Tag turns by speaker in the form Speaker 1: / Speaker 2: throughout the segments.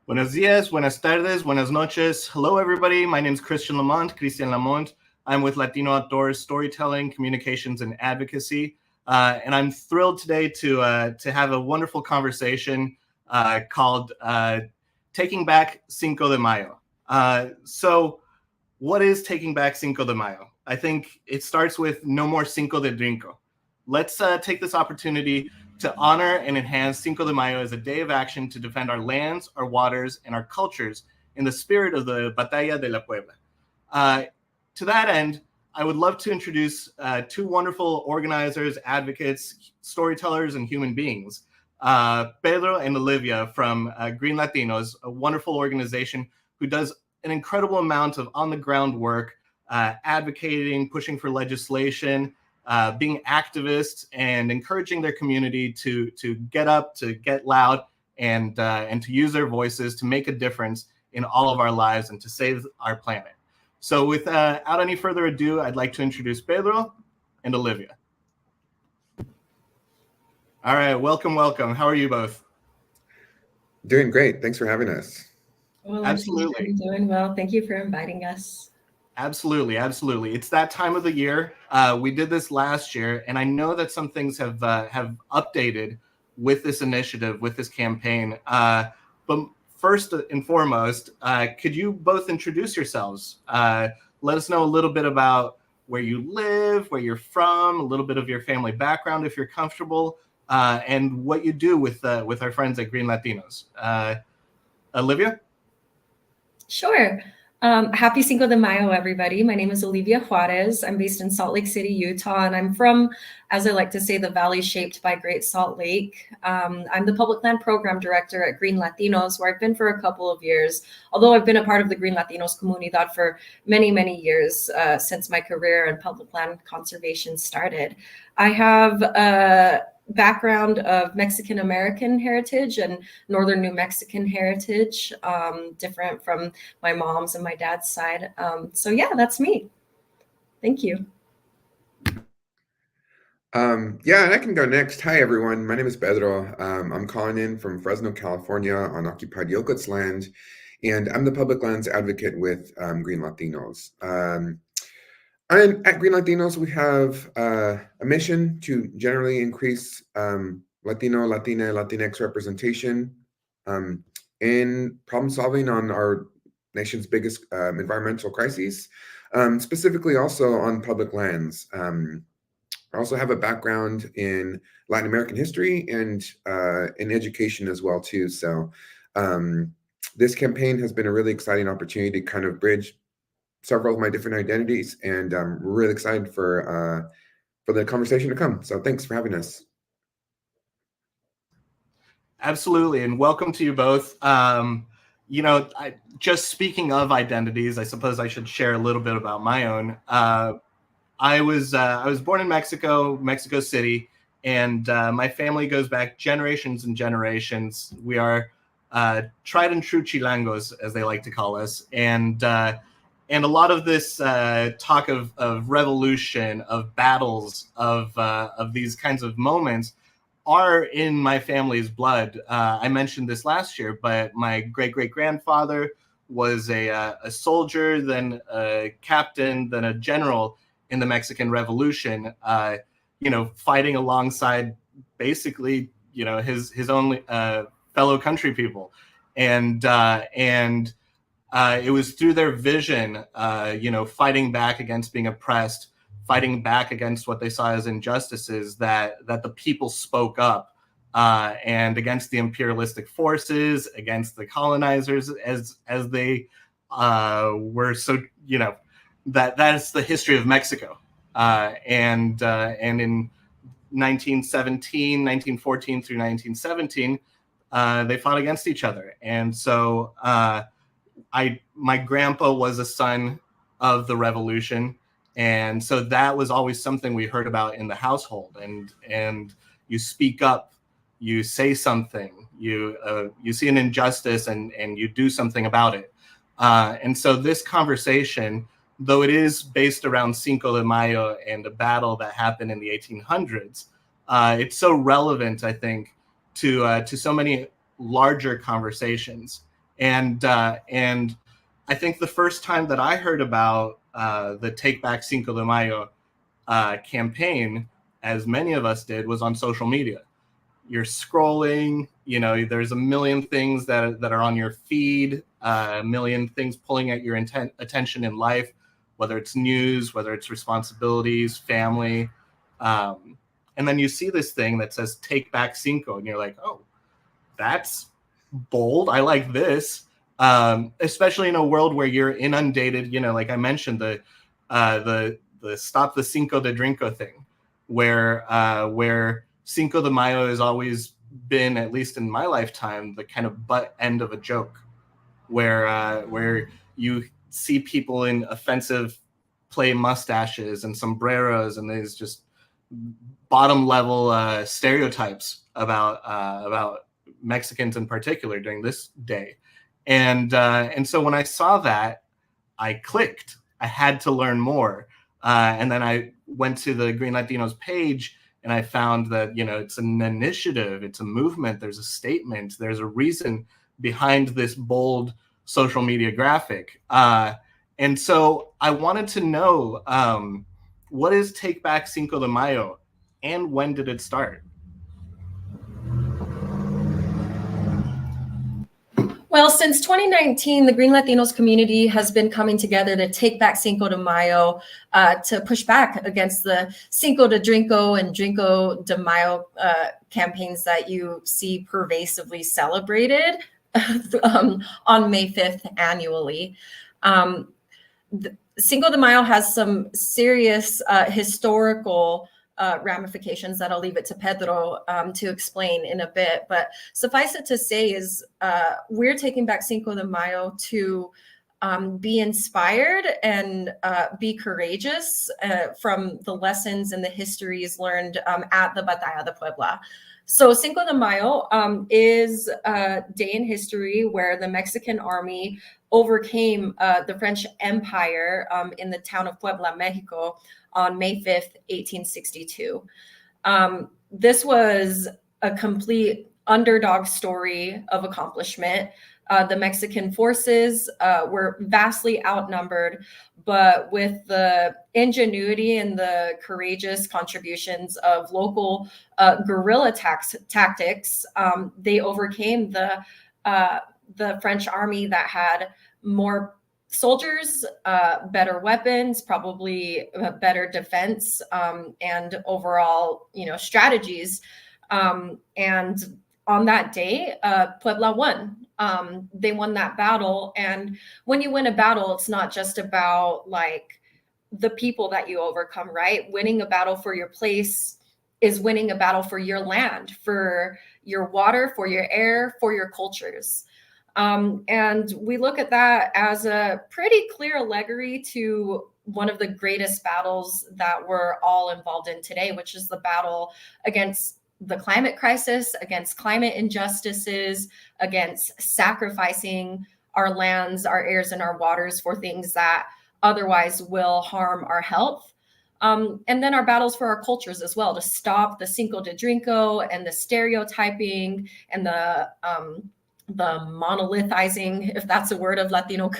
Speaker 1: Buenos dias, buenas tardes, buenas noches. Hello, everybody. My name is Christian Lamont. I'm with Latino Outdoors Storytelling, Communications, and Advocacy. And I'm thrilled today to have a wonderful conversation called Taking Back Cinco de Mayo. So what is Taking Back Cinco de Mayo? I think it starts with no more Cinco de Drinko. Let's take this opportunity to honor and enhance Cinco de Mayo as a day of action to defend our lands, our waters, and our cultures in the spirit of the Batalla de Puebla. To that end, I would love to introduce two wonderful organizers, advocates, storytellers, and human beings. Pedro and Olivia from Green Latinos, a wonderful organization who does an incredible amount of on-the-ground work, advocating, pushing for legislation, being activists, and encouraging their community to get up, to get loud, and to use their voices to make a difference in all of our lives and to save our planet. So without any further ado, I'd like to introduce Pedro and Olivia. All right, welcome. How are you both?
Speaker 2: Doing great. Thanks for having us.
Speaker 3: Well,
Speaker 1: Absolutely.
Speaker 3: I'm doing well. Thank you for inviting us.
Speaker 1: Absolutely. It's that time of the year. We did this last year, and I know that some things have updated with this initiative, with this campaign. But first and foremost, could you both introduce yourselves? Let us know a little bit about where you live, where you're from, a little bit of your family background, if you're comfortable, and what you do with our friends at Green Latinos. Olivia?
Speaker 3: Sure. Happy Cinco de Mayo, everybody. My name is Olivia Juarez. I'm based in Salt Lake City, Utah, and I'm from, as I like to say, the valley shaped by Great Salt Lake. I'm the Public Land Program Director at Green Latinos, where I've been for a couple of years, although I've been a part of the Green Latinos Comunidad for many, many years since my career in public land conservation started. I have a background of Mexican American heritage and Northern New Mexican heritage, different from my mom's and my dad's side. So yeah, that's me. Thank you.
Speaker 2: Yeah, and I can go next. Hi, everyone. My name is Pedro. I'm calling in from Fresno, California on occupied Yokuts land, and I'm the public lands advocate with Green Latinos. And at Green Latinos, we have a mission to generally increase Latino, Latina, Latinx representation in problem solving on our nation's biggest environmental crises, specifically also on public lands. I also have a background in Latin American history and in education as well too. So this campaign has been a really exciting opportunity to kind of bridge several of my different identities, and I'm really excited for the conversation to come. So thanks for having us.
Speaker 1: Absolutely, and welcome to you both. Just speaking of identities, I suppose I should share a little bit about my own. I was born in Mexico City, and my family goes back generations and generations. We are tried and true Chilangos, as they like to call us, and a lot of this talk of revolution, of battles, of these kinds of moments are in my family's blood. I mentioned this last year, but my great-great-grandfather was a soldier, then a captain, then a general in the Mexican Revolution, fighting alongside basically, his own fellow country people. And it was through their vision, fighting back against being oppressed, fighting back against what they saw as injustices, that the people spoke up, and against the imperialistic forces, against the colonizers, as they were so, that's the history of Mexico. And in 1914 through 1917, they fought against each other. And so my grandpa was a son of the revolution, and so that was always something we heard about in the household. And you speak up, you say something, you see an injustice, and you do something about it. And so this conversation, though it is based around Cinco de Mayo and a battle that happened in the 1800s, it's so relevant, I think, to so many larger conversations. And I think the first time that I heard about the Take Back Cinco de Mayo campaign, as many of us did, was on social media. You're scrolling, there's a million things that are on your feed, a million things pulling at your attention in life, whether it's news, whether it's responsibilities, family. And then you see this thing that says Take Back Cinco, and you're like, oh, that's bold. I like this. Especially in a world where you're inundated, like I mentioned, the Stop the Cinco de Drinko thing, where Cinco de Mayo has always been, at least in my lifetime, the kind of butt end of a joke, where you see people in offensive play mustaches and sombreros, and there's just bottom level stereotypes about Mexicans in particular during this day. And so when I saw that, I clicked. I had to learn more. And then I went to the Green Latinos page, and I found that, it's an initiative, it's a movement, there's a statement, there's a reason behind this bold social media graphic. And so I wanted to know, what is Take Back Cinco de Mayo, and when did it start?
Speaker 3: Well, since 2019, the Green Latinos community has been coming together to take back Cinco de Mayo, to push back against the Cinco de Drinko and Drinko de Mayo campaigns that you see pervasively celebrated on May 5th annually. Cinco de Mayo has some serious historical ramifications that I'll leave it to Pedro to explain in a bit. But suffice it to say is we're taking back Cinco de Mayo to be inspired and be courageous from the lessons and the histories learned at the Batalla de Puebla. So Cinco de Mayo is a day in history where the Mexican army overcame the French Empire in the town of Puebla, Mexico, on May 5th, 1862. This was a complete underdog story of accomplishment. The Mexican forces were vastly outnumbered, but with the ingenuity and the courageous contributions of local guerrilla tactics, they overcame the French army that had more soldiers, better weapons, probably better defense, and overall, strategies. And on that day, Puebla won. They won that battle. And when you win a battle, it's not just about like the people that you overcome, right? Winning a battle for your place is winning a battle for your land, for your water, for your air, for your cultures. And we look at that as a pretty clear allegory to one of the greatest battles that we're all involved in today, which is the battle against the climate crisis, against climate injustices, against sacrificing our lands, our airs, and our waters for things that otherwise will harm our health. And then our battles for our cultures as well, to stop the Cinco de Drinko and the stereotyping and the monolithizing, if that's a word, of Latino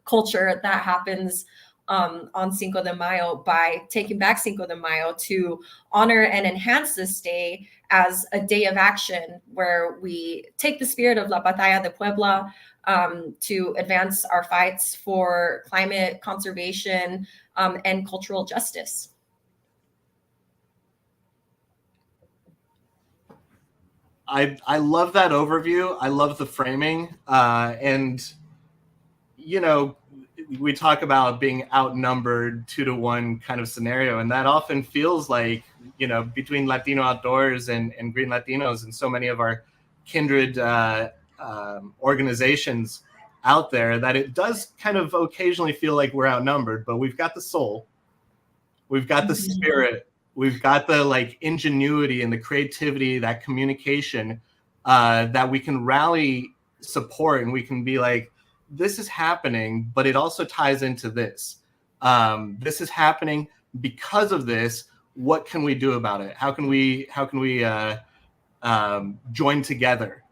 Speaker 3: culture that happens on Cinco de Mayo, by taking back Cinco de Mayo to honor and enhance this day as a day of action where we take the spirit of La Batalla de Puebla to advance our fights for climate conservation and cultural justice.
Speaker 1: I love that overview. I love the framing. And, we talk about being outnumbered 2-to-1 kind of scenario. And that often feels like, between Latino Outdoors and Green Latinos and so many of our kindred organizations out there, that it does kind of occasionally feel like we're outnumbered, but we've got the soul, we've got the spirit, we've got the ingenuity and the creativity, that communication that we can rally support, and we can be like, this is happening, but it also ties into this. This is happening because of this. What can we do about it? How can we join together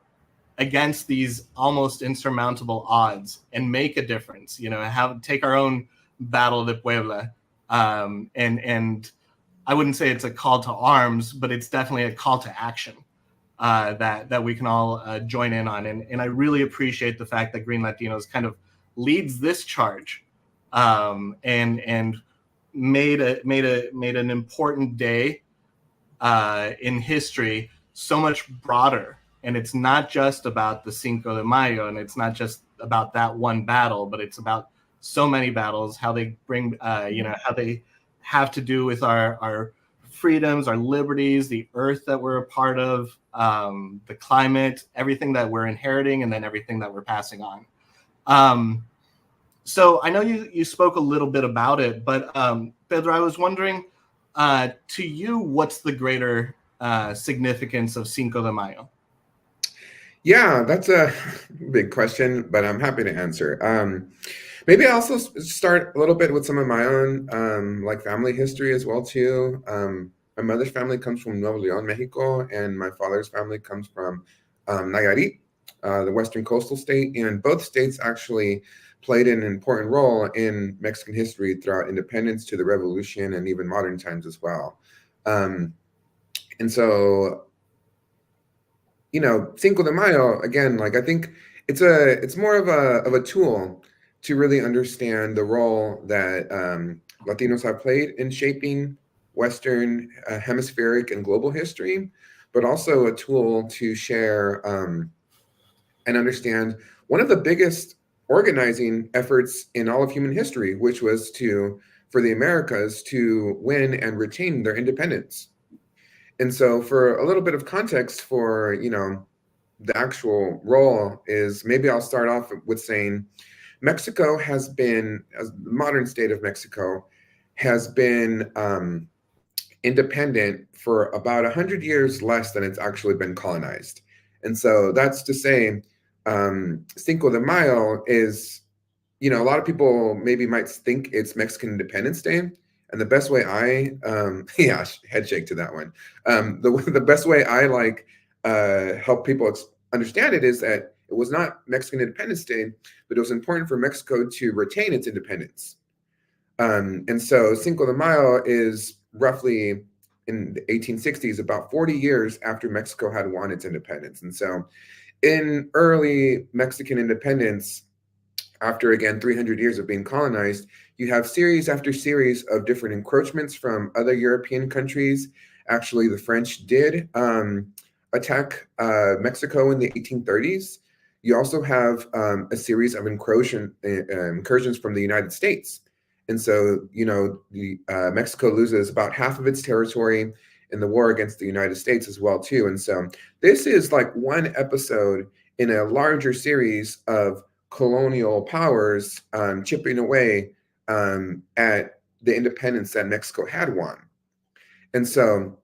Speaker 1: against these almost insurmountable odds and make a difference. Take our own Battle de Puebla, and I wouldn't say it's a call to arms, but it's definitely a call to action that we can all join in on. And I really appreciate the fact that Green Latinos kind of leads this charge, and made an important day in history so much broader. And it's not just about the Cinco de Mayo, and it's not just about that one battle, but it's about so many battles, how they bring, how they have to do with our freedoms, our liberties, the earth that we're a part of, the climate, everything that we're inheriting, and then everything that we're passing on. So I know you spoke a little bit about it, but Pedro, I was wondering, to you, what's the greater significance of Cinco de Mayo?
Speaker 2: Yeah, that's a big question, but I'm happy to answer. Maybe I'll also start a little bit with some of my own like family history as well too. My mother's family comes from Nuevo León, Mexico, and my father's family comes from Nayarit, the western coastal state, and both states actually played an important role in Mexican history throughout independence to the revolution and even modern times as well. And so, Cinco de Mayo, again, like I think it's more of a tool to really understand the role that Latinos have played in shaping Western hemispheric and global history, but also a tool to share and understand one of the biggest organizing efforts in all of human history, which was for the Americas to win and retain their independence. And so for a little bit of context for, the actual role is, maybe I'll start off with saying Mexico has been, as the modern state of Mexico, has been independent for about 100 years less than it's actually been colonized. And so that's to say, Cinco de Mayo is, a lot of people maybe might think it's Mexican Independence Day. And the best way yeah, head shake to that one. The best way I help people understand it is that it was not Mexican Independence Day, but it was important for Mexico to retain its independence. And so Cinco de Mayo is roughly in the 1860s, about 40 years after Mexico had won its independence. And so in early Mexican independence, after, again, 300 years of being colonized, you have series after series of different encroachments from other European countries. Actually, the French did attack Mexico in the 1830s. You also have a series of incursions from the United States. And so, Mexico loses about half of its territory in the war against the United States as well, too. And so this is like one episode in a larger series of colonial powers chipping away at the independence that Mexico had won. And so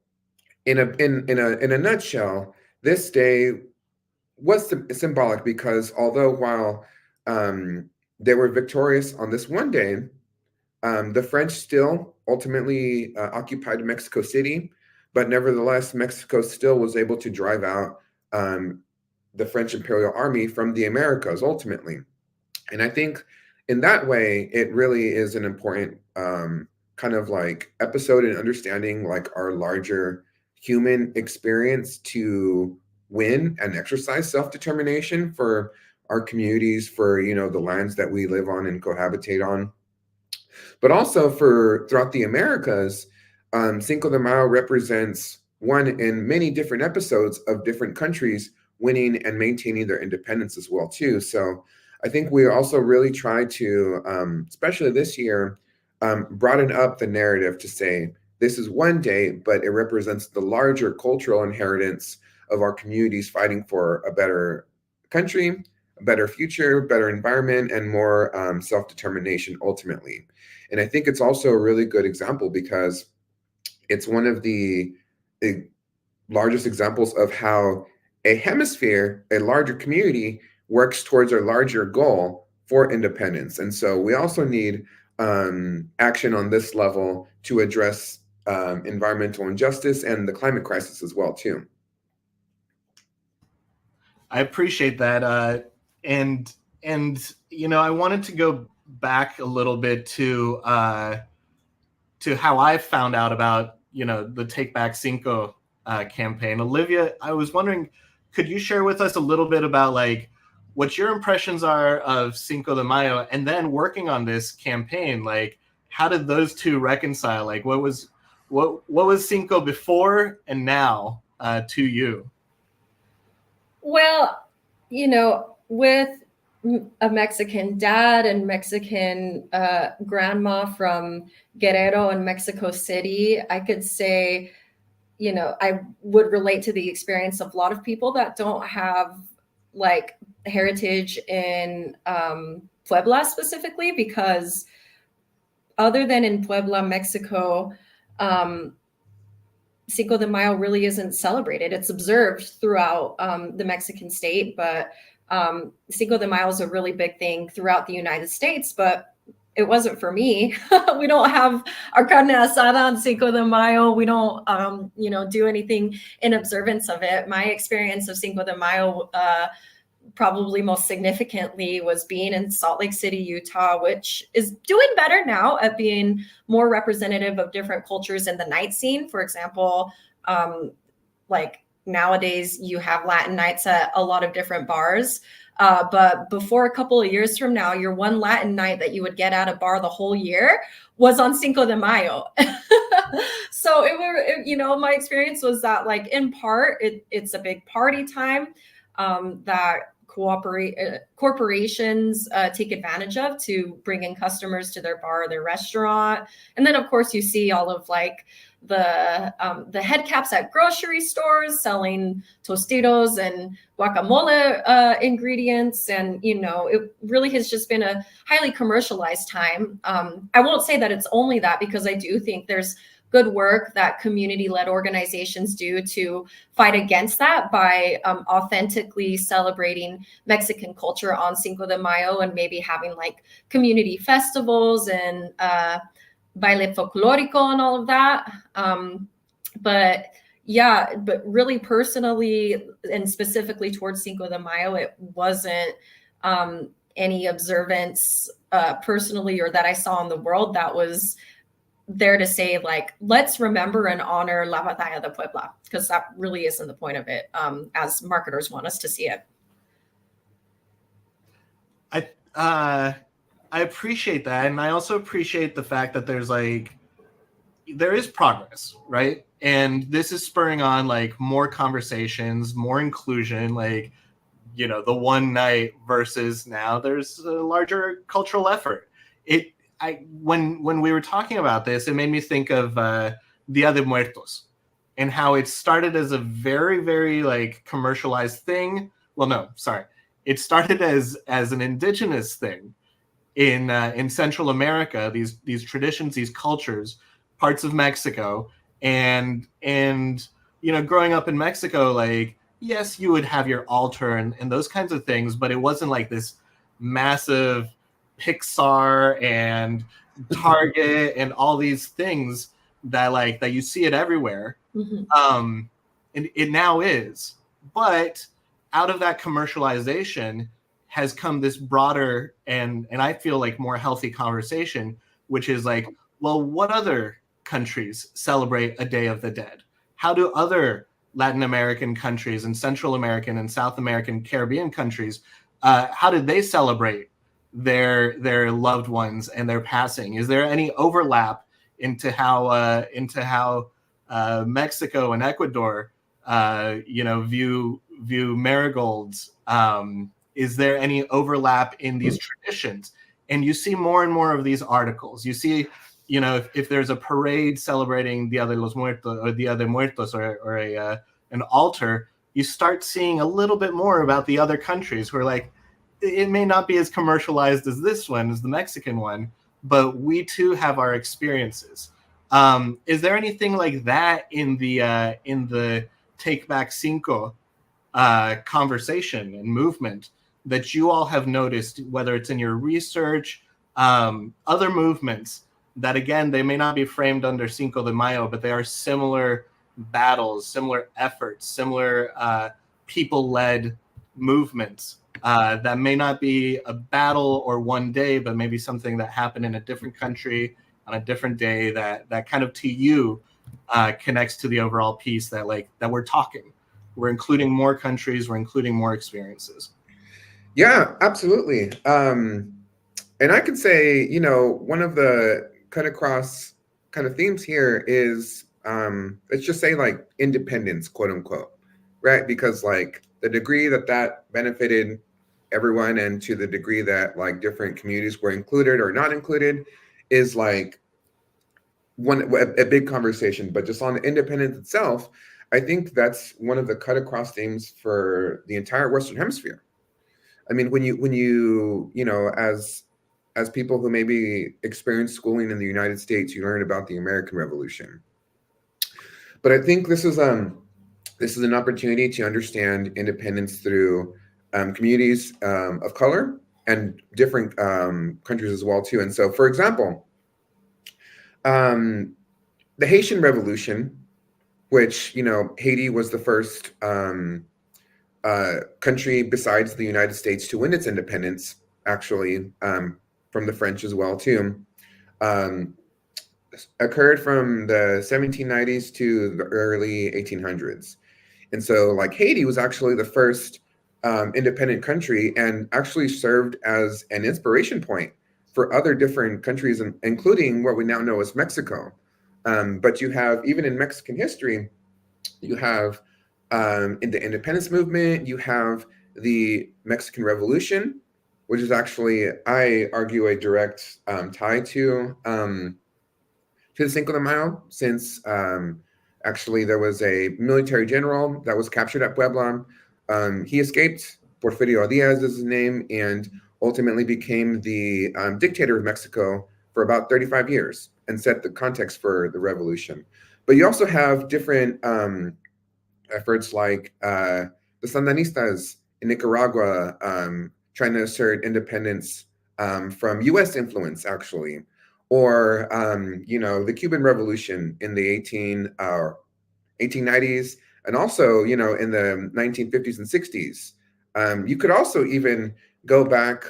Speaker 2: in a nutshell, this day was symbolic because while they were victorious on this one day, the French still ultimately occupied Mexico City, but nevertheless, Mexico still was able to drive out the French Imperial Army from the Americas ultimately. And I think in that way, it really is an important kind of like episode in understanding like our larger human experience to win and exercise self-determination for our communities, for, the lands that we live on and cohabitate on. But also throughout the Americas, Cinco de Mayo represents one in many different episodes of different countries winning and maintaining their independence as well, too. So I think we also really try to, especially this year, broaden up the narrative to say this is one day, but it represents the larger cultural inheritance of our communities fighting for a better country, a better future, better environment, and more self-determination ultimately. And I think it's also a really good example because it's one of the largest examples of how a hemisphere, a larger community, works towards a larger goal for independence. And so we also need action on this level to address environmental injustice and the climate crisis as well, too.
Speaker 1: I appreciate that. And I wanted to go back a little bit to how I found out about the Take Back Cinco campaign. Olivia, I was wondering, could you share with us a little bit about like what your impressions are of Cinco de Mayo, and then working on this campaign? Like, how did those two reconcile? Like, what was Cinco before and now to you?
Speaker 3: Well, with a Mexican dad and Mexican grandma from Guerrero and Mexico City, I could say, I would relate to the experience of a lot of people that don't have like heritage in Puebla specifically, because other than in Puebla, Mexico, Cinco de Mayo really isn't celebrated. It's observed throughout the Mexican state, but Cinco de Mayo is a really big thing throughout the United States, but it wasn't for me. We don't have our carne asada on Cinco de Mayo. We don't, do anything in observance of it. My experience of Cinco de Mayo probably most significantly was being in Salt Lake City, Utah, which is doing better now at being more representative of different cultures in the night scene. For example, like nowadays you have Latin nights at a lot of different bars. But before a couple of years from now, your one Latin night that you would get at a bar the whole year was on Cinco de Mayo. So my experience was that, like, in part, it's a big party time that corporations take advantage of to bring in customers to their bar or their restaurant. And then, of course, you see all of like the head caps at grocery stores selling Tostitos and guacamole ingredients. And, it really has just been a highly commercialized time. I won't say that it's only that, because I do think there's good work that community-led organizations do to fight against that by authentically celebrating Mexican culture on Cinco de Mayo, and maybe having like community festivals and baile folklorico and all of that. But really personally and specifically towards Cinco de Mayo, it wasn't any observance personally or that I saw in the world that was there to say, like, let's remember and honor La Batalla de Puebla, because that really isn't the point of it, as marketers want us to see it.
Speaker 1: I appreciate that, and I also appreciate the fact that there is progress, right? And this is spurring on like more conversations, more inclusion, like, the one night versus now there's a larger cultural effort. When we were talking about this, it made me think of Dia de Muertos, and how it started as a very, very like commercialized thing. Well, no, sorry. It started as an indigenous thing in Central America, these traditions, these cultures, parts of Mexico. And growing up in Mexico, like, yes, you would have your altar and those kinds of things, but it wasn't like this massive Pixar and Target and all these things that you see it everywhere. Mm-hmm. And it now is. But out of that commercialization has come this broader and I feel like more healthy conversation, which is like, well, what other countries celebrate a Day of the Dead? How do other Latin American countries and Central American and South American Caribbean countries, how did they celebrate their loved ones and their passing? Is there any overlap into how Mexico and Ecuador view marigolds? Is there any overlap in these traditions? And you see more and more of these articles. You see, if there's a parade celebrating Dia de los Muertos or Dia de Muertos or an altar, you start seeing a little bit more about the other countries who are like, it may not be as commercialized as this one, as the Mexican one, but we too have our experiences. Is there anything like that in the Take Back Cinco conversation and movement that you all have noticed, whether it's in your research, other movements that, again, they may not be framed under Cinco de Mayo, but they are similar battles, similar efforts, similar people-led movements that may not be a battle or one day, but maybe something that happened in a different country on a different day that kind of to you connects to the overall piece that we're talking. We're including more countries, we're including more experiences.
Speaker 2: Yeah, absolutely. And I could say, one of the cut across kind of themes here is, let's just say like independence, quote unquote, right? Because like the degree that benefited everyone and to the degree that like different communities were included or not included is like a big conversation. But just on the independence itself, I think that's one of the cut across themes for the entire Western Hemisphere. I mean, when you as people who maybe experienced schooling in the United States, you learn about the American Revolution. But I think this is an opportunity to understand independence through communities of color and different countries as well too. And so, for example, the Haitian Revolution, which Haiti was the first country besides the United States to win its independence, actually, from the French as well too, occurred from the 1790s to the early 1800s. And so like Haiti was actually the first independent country and actually served as an inspiration point for other different countries, including what we now know as Mexico. But you have, even in Mexican history, you have in the independence movement, you have the Mexican Revolution, which is actually, I argue, a direct tie to the Cinco de Mayo, since actually there was a military general that was captured at Puebla. He escaped. Porfirio Diaz is his name, and ultimately became the dictator of Mexico for about 35 years and set the context for the revolution. But you also have different efforts like the Sandinistas in Nicaragua trying to assert independence from U.S. influence, actually, or the Cuban Revolution in the 1890s, and also in the 1950s and 60s. You could also even go back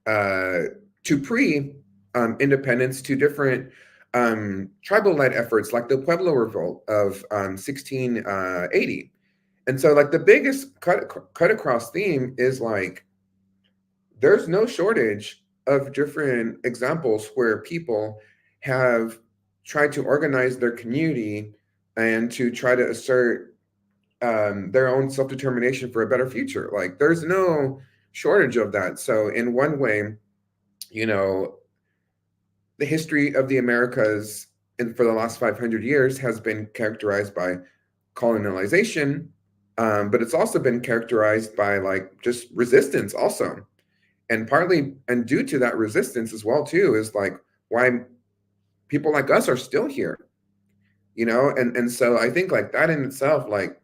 Speaker 2: to pre-independence to different tribal-led efforts like the Pueblo Revolt of 1680. And so like the biggest cut across theme is like there's no shortage of different examples where people have tried to organize their community and to try to assert their own self-determination for a better future. Like there's no shortage of that. So in one way, the history of the Americas for the last 500 years has been characterized by colonialization, but it's also been characterized by like just resistance also. And partly, and due to that resistance as well too, is like why people like us are still here, and so I think like that in itself, like,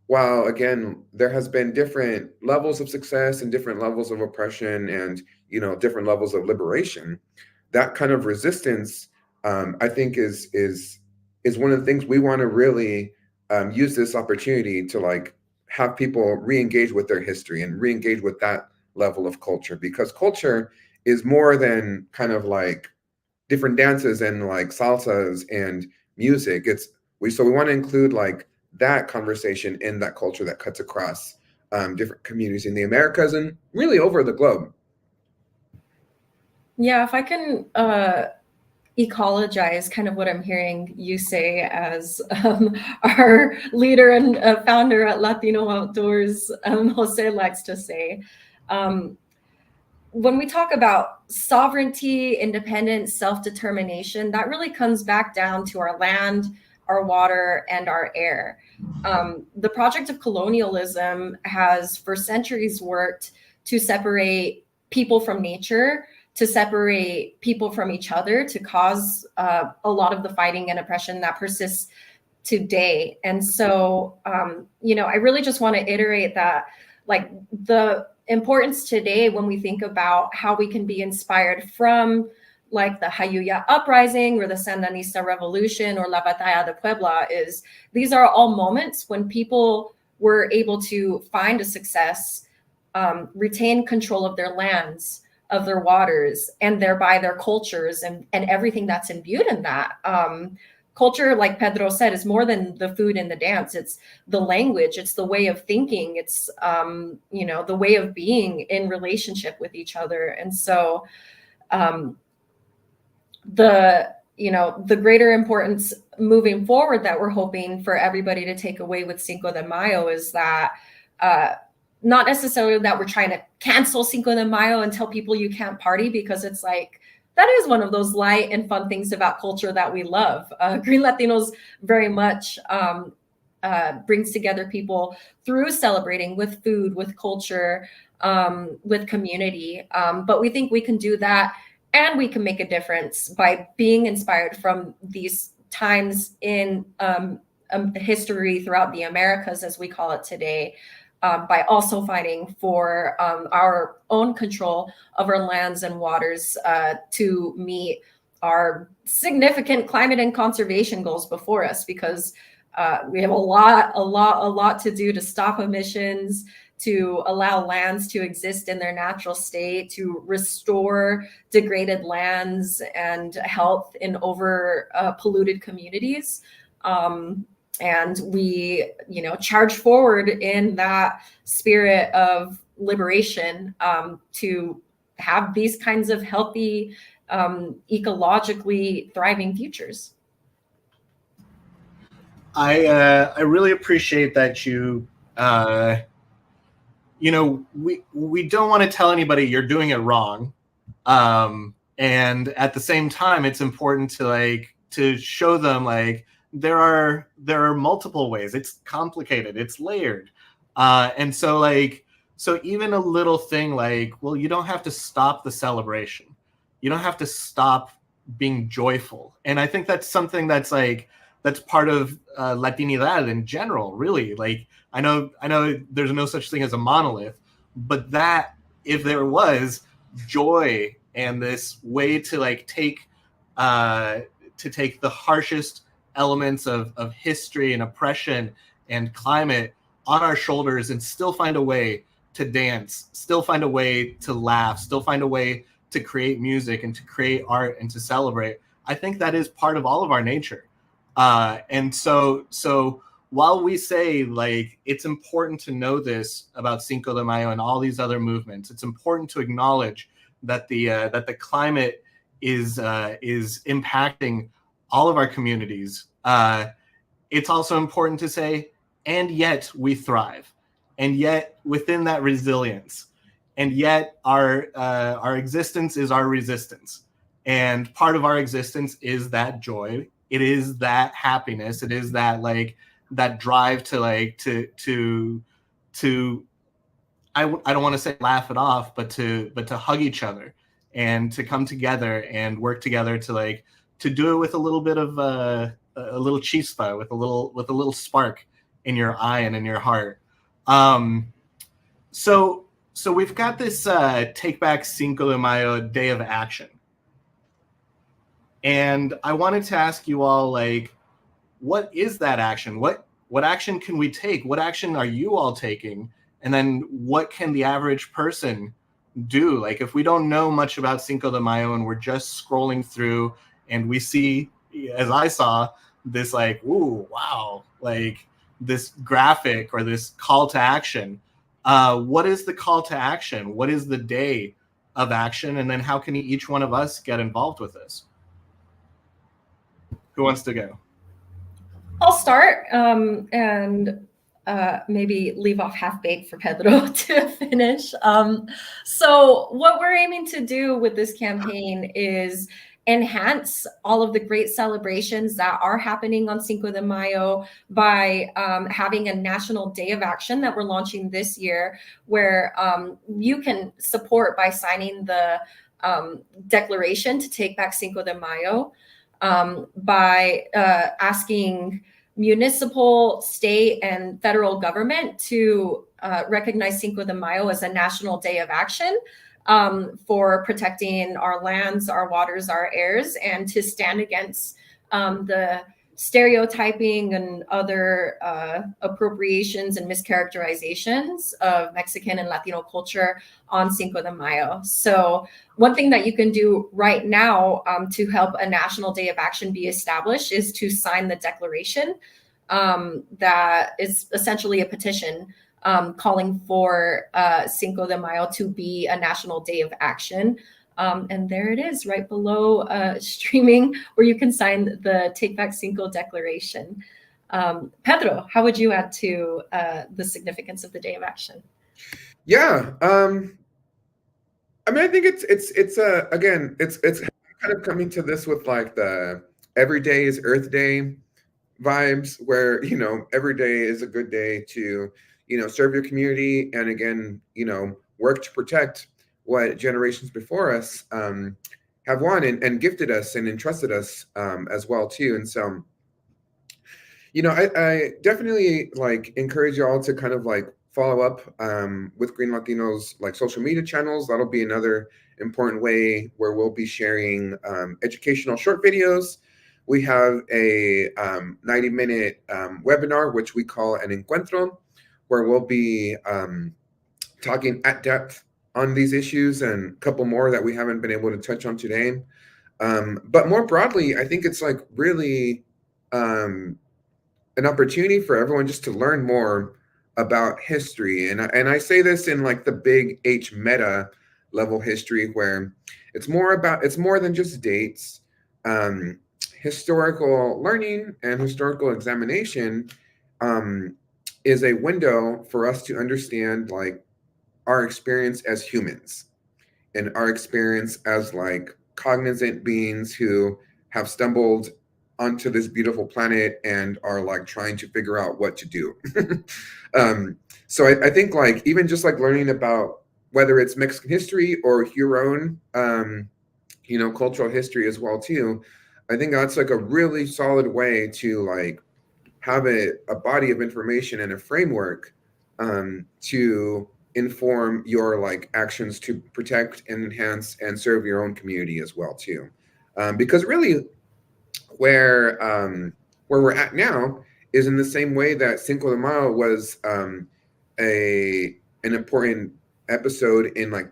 Speaker 2: while again, there has been different levels of success and different levels of oppression and, different levels of liberation, that kind of resistance, I think is one of the things we want to really use this opportunity to like have people re-engage with their history and re-engage with that level of culture, because culture is more than kind of like different dances and like salsas and music. So we want to include like that conversation in that culture that cuts across different communities in the Americas and really over the globe.
Speaker 3: Yeah, if I can ecologize kind of what I'm hearing you say as our leader and founder at Latino Outdoors, Jose, likes to say. When we talk about sovereignty, independence, self-determination, that really comes back down to our land, our water, and our air. The project of colonialism has for centuries worked to separate people from nature, to separate people from each other, to cause a lot of the fighting and oppression that persists today. And so, I really just want to iterate that, like, the importance today when we think about how we can be inspired from like the Jayuya uprising or the Sandinista revolution or La Batalla de Puebla is these are all moments when people were able to find a success, retain control of their lands, of their waters, and thereby their cultures and everything that's imbued in that. Culture, like Pedro said, is more than the food and the dance. It's the language, it's the way of thinking, it's the way of being in relationship with each other. And so the greater importance moving forward that we're hoping for everybody to take away with Cinco de Mayo is that not necessarily that we're trying to cancel Cinco de Mayo and tell people you can't party, because it's like, that is one of those light and fun things about culture that we love. Green Latinos very much brings together people through celebrating with food, with culture, with community. But we think we can do that, and we can make a difference by being inspired from these times in history throughout the Americas, as we call it today, by also fighting for our own control of our lands and waters to meet our significant climate and conservation goals before us, because we have a lot to do to stop emissions, to allow lands to exist in their natural state, to restore degraded lands and health in over polluted communities. And we, charge forward in that spirit of liberation to have these kinds of healthy, ecologically thriving futures.
Speaker 1: I really appreciate that you, we don't want to tell anybody you're doing it wrong, and at the same time, it's important to show them there are multiple ways. It's complicated. It's layered. And so even a little thing you don't have to stop the celebration. You don't have to stop being joyful. And I think that's something that's part of Latinidad in general, really. I know there's no such thing as a monolith, but that if there was joy and this way to take the harshest elements of history and oppression and climate on our shoulders and still find a way to dance, still find a way to laugh, still find a way to create music and to create art and to celebrate. I think that is part of all of our nature. And so while we say it's important to know this about Cinco de Mayo and all these other movements, it's important to acknowledge that the climate is impacting all of our communities. It's also important to say, and yet we thrive, and yet within that resilience, and yet our existence is our resistance, and part of our existence is that joy. It is that happiness. It is that that drive to I don't want to say laugh it off, but to hug each other and to come together and work together to do it with a little bit of a little chispa, with a little spark in your eye and in your heart. So we've got this Take Back Cinco de Mayo Day of Action, and I wanted to ask you all what is that action? What action can we take? What action are you all taking? And then what can the average person do? If we don't know much about Cinco de Mayo and we're just scrolling through and we see, as I saw, this ooh, wow, this graphic or this call to action. What is the call to action? What is the day of action? And then how can each one of us get involved with this? Who wants to go?
Speaker 3: I'll start and maybe leave off half-baked for Pedro to finish. So what we're aiming to do with this campaign is enhance all of the great celebrations that are happening on Cinco de Mayo by having a national day of action that we're launching this year, where you can support by signing the declaration to take back Cinco de Mayo, by asking municipal, state, and federal government to recognize Cinco de Mayo as a national day of action for protecting our lands, our waters, our airs, and to stand against the stereotyping and other appropriations and mischaracterizations of Mexican and Latino culture on Cinco de Mayo. So one thing that you can do right now to help a National Day of Action be established is to sign the declaration that is essentially a petition calling for Cinco de Mayo to be a National Day of Action. And there it is, right below streaming, where you can sign the Take Back Cinco declaration. Pedro, how would you add to the significance of the Day of Action?
Speaker 2: Yeah, I mean, I think it's again, it's kind of coming to this with like the every day is Earth Day vibes, where every day is a good day to serve your community, and again, work to protect what generations before us have won and gifted us and entrusted us as well too. And so, I definitely like encourage you all to kind of like follow up with Green Latinos like social media channels. That'll be another important way where we'll be sharing educational short videos. We have a 90-minute webinar, which we call an encuentro, where we'll be talking at depth on these issues and a couple more that we haven't been able to touch on today. But more broadly, I think it's like really an opportunity for everyone just to learn more about history. And I say this in like the big H meta level history, where it's more than just dates. Historical learning and historical examination is a window for us to understand like our experience as humans and our experience as like cognizant beings who have stumbled onto this beautiful planet and are like trying to figure out what to do. So I think like even just like learning about whether it's Mexican history or your own cultural history as well too, I think that's like a really solid way to like have a body of information and a framework to inform your like actions to protect and enhance and serve your own community as well too. Because really where we're at now is in the same way that Cinco de Mayo was an important episode in like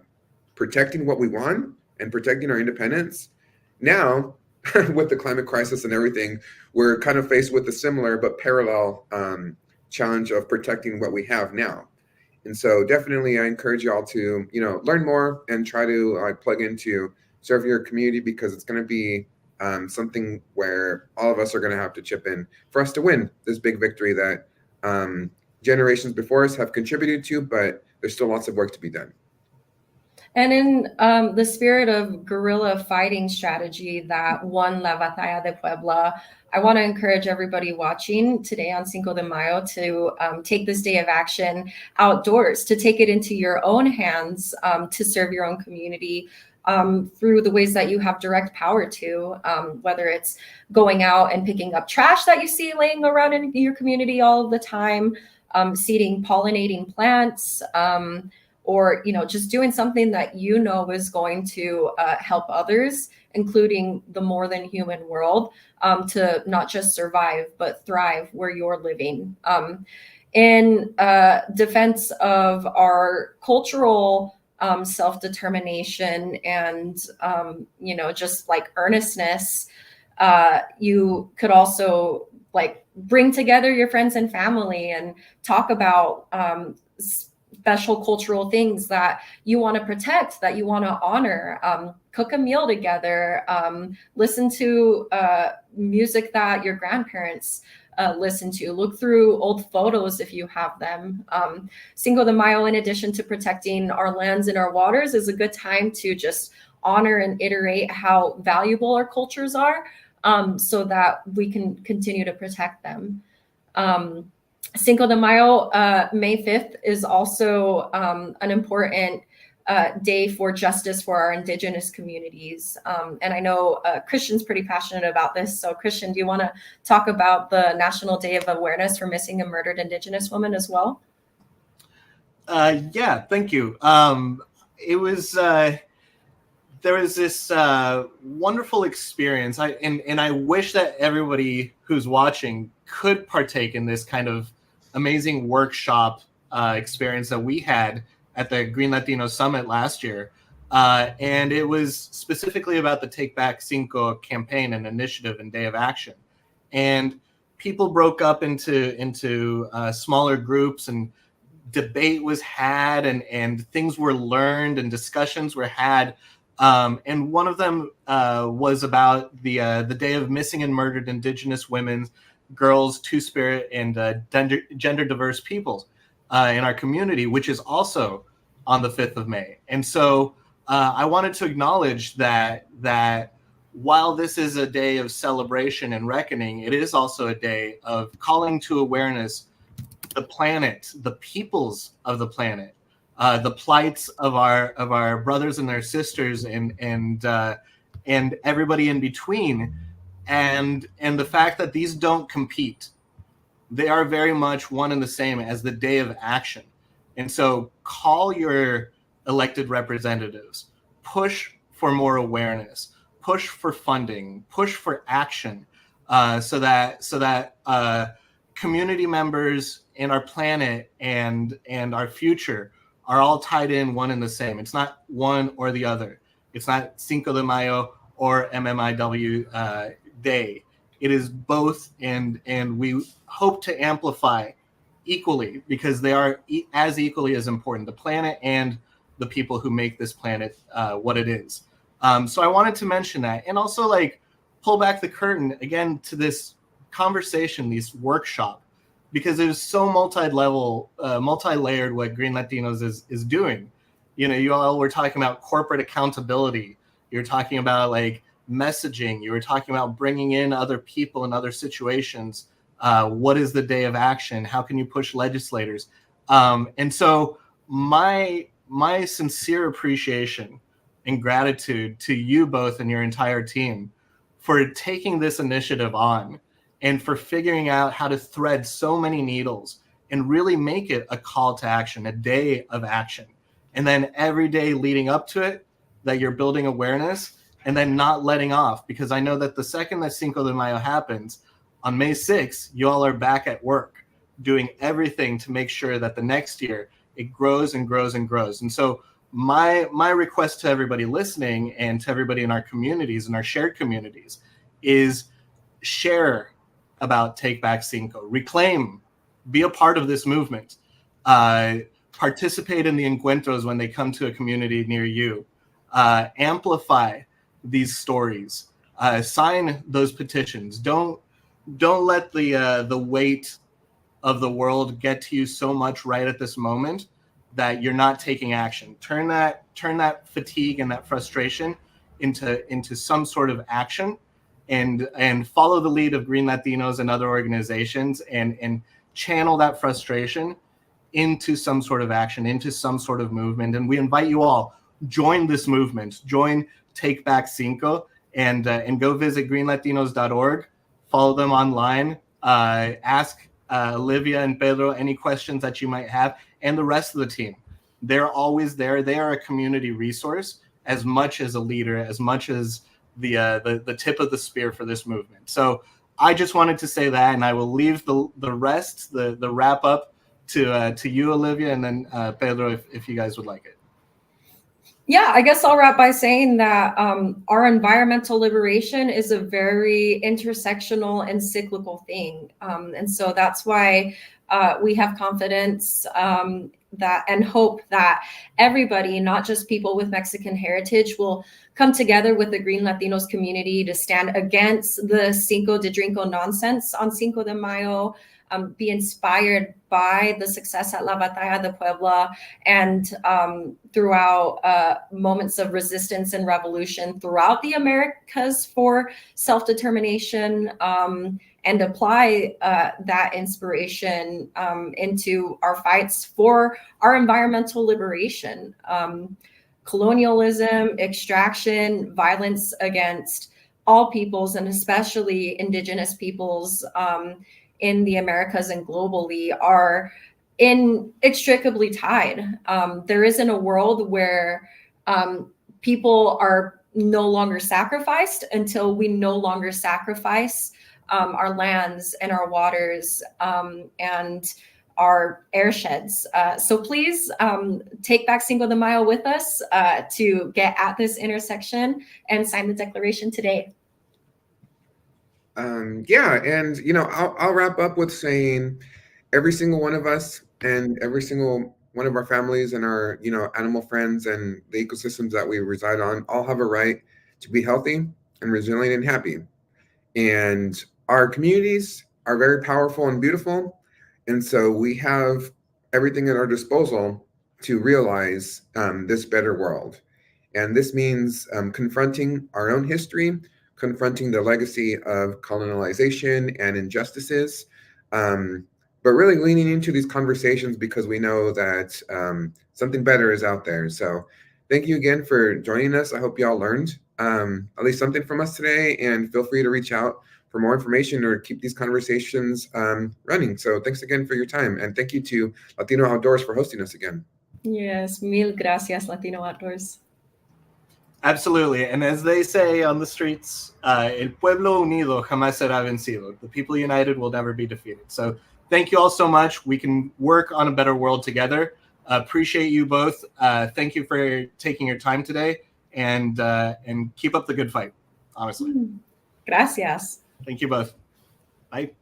Speaker 2: protecting what we want and protecting our independence. Now, with the climate crisis and everything, we're kind of faced with a similar but parallel challenge of protecting what we have now. And so definitely I encourage you all to, learn more and try to plug into serve your community, because it's going to be something where all of us are going to have to chip in for us to win this big victory that generations before us have contributed to, but there's still lots of work to be done.
Speaker 3: And in the spirit of guerrilla fighting strategy that won La Batalla de Puebla, I want to encourage everybody watching today on Cinco de Mayo to take this day of action outdoors, to take it into your own hands, to serve your own community through the ways that you have direct power to, whether it's going out and picking up trash that you see laying around in your community all the time, seeding, pollinating plants, or just doing something that is going to help others, including the more than human world, to not just survive but thrive where you're living. In defense of our cultural self-determination and just like earnestness, you could also like bring together your friends and family and talk about special cultural things that you want to protect, that you want to honor, cook a meal together, listen to music that your grandparents listen to, look through old photos if you have them. Cinco de Mayo, in addition to protecting our lands and our waters, is a good time to just honor and iterate how valuable our cultures are, so that we can continue to protect them. Cinco de Mayo, May 5th, is also an important day for justice for our Indigenous communities. And I know Christian's pretty passionate about this. So Christian, do you want to talk about the National Day of Awareness for Missing and Murdered Indigenous Women as well?
Speaker 1: Yeah, thank you. It was there was this wonderful experience. I wish that everybody who's watching could partake in this kind of amazing workshop experience that we had at the Green Latino Summit last year. And it was specifically about the Take Back Cinco campaign and initiative and day of action. And people broke up into smaller groups, and debate was had, and things were learned, and discussions were had. And one of them was about the Day of Missing and Murdered Indigenous Women, Girls, Two-Spirit, and gender diverse peoples in our community, which is also on the 5th of May. And so I wanted to acknowledge that while this is a day of celebration and reckoning, it is also a day of calling to awareness the planet, the peoples of the planet, the plights of our brothers and their sisters, and everybody in between, and the fact that these don't compete. They are very much one and the same as the day of action. And so call your elected representatives, push for more awareness, push for funding, push for action, so that community members and our planet and our future are all tied in one and the same. It's not one or the other. It's not Cinco de Mayo or MMIW Day. It is both, and we hope to amplify equally, because they are as equally as important, the planet and the people who make this planet what it is. So I wanted to mention that, and also like pull back the curtain again to this conversation, this workshop, because it was so multi-level, multi-layered what Green Latinos is doing. You know, you all were talking about corporate accountability. You're talking about like messaging. You were talking about bringing in other people in other situations. What is the day of action? How can you push legislators? And so my sincere appreciation and gratitude to you both and your entire team for taking this initiative on, and for figuring out how to thread so many needles and really make it a call to action, a day of action. And then every day leading up to it, that you're building awareness, and then not letting off. Because I know that the second that Cinco de Mayo happens, on May 6th, you all are back at work doing everything to make sure that the next year it grows and grows and grows. And so my request to everybody listening and to everybody in our communities and our shared communities is share about Take Back Cinco, reclaim, be a part of this movement, participate in the encuentros when they come to a community near you, amplify these stories, sign those petitions. Don't let the weight of the world get to you so much right at this moment that you're not taking action. Turn that fatigue and that frustration into some sort of action, and follow the lead of Green Latinos and other organizations, and channel that frustration into some sort of action, into some sort of movement. And we invite you all, join this movement, join Take Back Cinco, and go visit greenlatinos.org, follow them online, ask Olivia and Pedro any questions that you might have, and the rest of the team. They're always there. They are a community resource as much as a leader, as much as the tip of the spear for this movement. So I just wanted to say that, and I will leave the rest, the wrap up to you, Olivia, and then Pedro, if you guys would like it.
Speaker 3: Yeah, I guess I'll wrap by saying that our environmental liberation is a very intersectional and cyclical thing. And so that's why we have confidence that and hope that everybody, not just people with Mexican heritage, will come together with the Green Latinos community to stand against the Cinco de Drinko nonsense on Cinco de Mayo, be inspired by the success at La Batalla de Puebla, and throughout moments of resistance and revolution throughout the Americas for self-determination, and apply that inspiration into our fights for our environmental liberation. Colonialism, extraction, violence against all peoples, and especially indigenous peoples in the Americas and globally, are inextricably tied. There isn't a world where people are no longer sacrificed until we no longer sacrifice our lands and our waters and our airsheds. So please take back Cinco de Mayo with us to get at this intersection and sign the declaration today.
Speaker 2: Yeah, and I'll wrap up with saying every single one of us and every single one of our families and our animal friends and the ecosystems that we reside on all have a right to be healthy and resilient and happy. And our communities are very powerful and beautiful, and so we have everything at our disposal to realize this better world. And this means confronting our own history, confronting the legacy of colonialization and injustices, but really leaning into these conversations because we know that something better is out there. So thank you again for joining us. I hope you all learned at least something from us today, and feel free to reach out for more information or keep these conversations running. So thanks again for your time. And thank you to Latino Outdoors for hosting us again.
Speaker 3: Yes, mil gracias, Latino Outdoors.
Speaker 1: Absolutely. And as they say on the streets, el pueblo unido jamás será vencido. The people united will never be defeated. So thank you all so much. We can work on a better world together. Appreciate you both. Thank you for taking your time today, and keep up the good fight, honestly.
Speaker 3: Gracias.
Speaker 1: Thank you both. Bye.